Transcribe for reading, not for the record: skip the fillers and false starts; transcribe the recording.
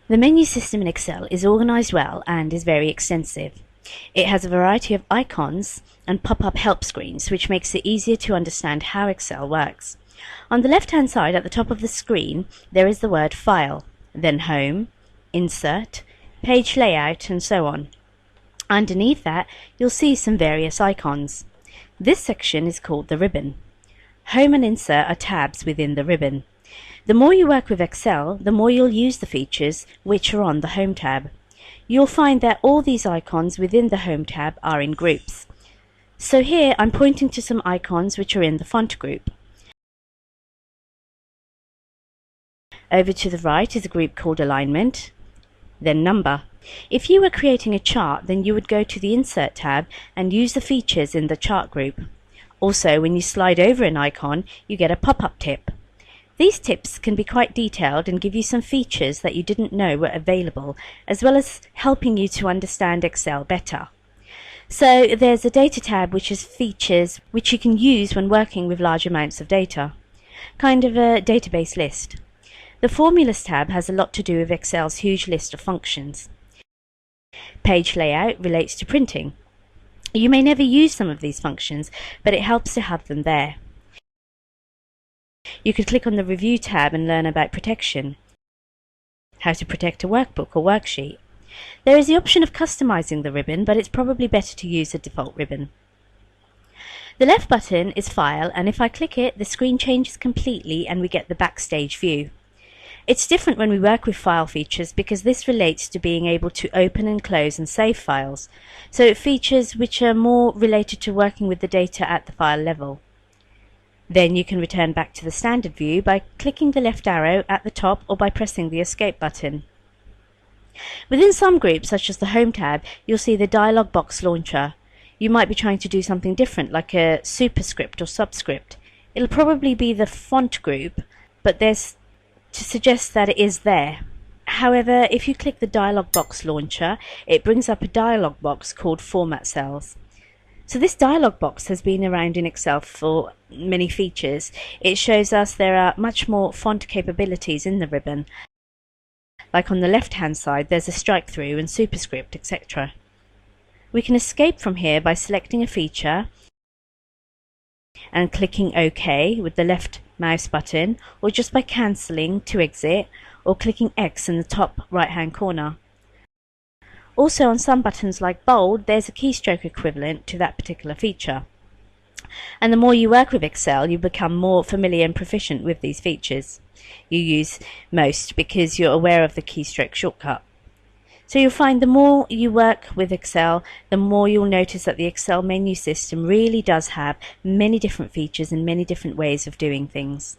The menu system in Excel is organized well and is very extensive. It has a variety of icons and pop-up help screens, which makes it easier to understand how Excel works. On the left-hand side at the top of the screen, there is the word File, then Home, Insert, Page Layout, and so on. Underneath that, you'll see some various icons. This section is called the ribbon. Home and Insert are tabs within the ribbon. The more you work with Excel, the more you'll use the features which are on the Home tab. You'll find that all these icons within the Home tab are in groups. So here I'm pointing to some icons which are in the font group. Over to the right is a group called Alignment, then Number. If you were creating a chart, then you would go to the Insert tab and use the features in the Chart group. Also, when you slide over an icon, you get a pop-up tip. These tips can be quite detailed and give you some features that you didn't know were available, as well as helping you to understand Excel better. So there's a Data tab, which is features which you can use when working with large amounts of data. Kind of a database list. The Formulas tab has a lot to do with Excel's huge list of functions. Page Layout relates to printing. You may never use some of these functions, but it helps to have them there. You could click on the Review tab and learn about protection, how to protect a workbook or worksheet. There is the option of customizing the ribbon, but it's probably better to use the default ribbon. The left button is File, and if I click it, the screen changes completely and we get the Backstage view. It's different when we work with file features because this relates to being able to open and close and save files, so features which are more related to working with the data at the file level. Then you can return back to the standard view by clicking the left arrow at the top or by pressing the Escape button. Within some groups, such as the Home tab, you'll see the dialog box launcher. You might be trying to do something different, like a superscript or subscript. It'll probably be the font group, but there's to suggest that it is there. However, if you click the dialog box launcher, it brings up a dialog box called Format Cells. So this dialog box has been around in Excel for many features. It shows us there are much more font capabilities in the ribbon. Like on the left hand side, there's a strike through and superscript, etc. We can escape from here by selecting a feature and clicking OK with the left mouse button, or just by cancelling to exit, or clicking X in the top right hand corner. Also, on some buttons like Bold, there's a keystroke equivalent to that particular feature. And the more you work with Excel, you become more familiar and proficient with these features. You use most because you're aware of the keystroke shortcut. So you'll find the more you work with Excel, the more you'll notice that the Excel menu system really does have many different features and many different ways of doing things.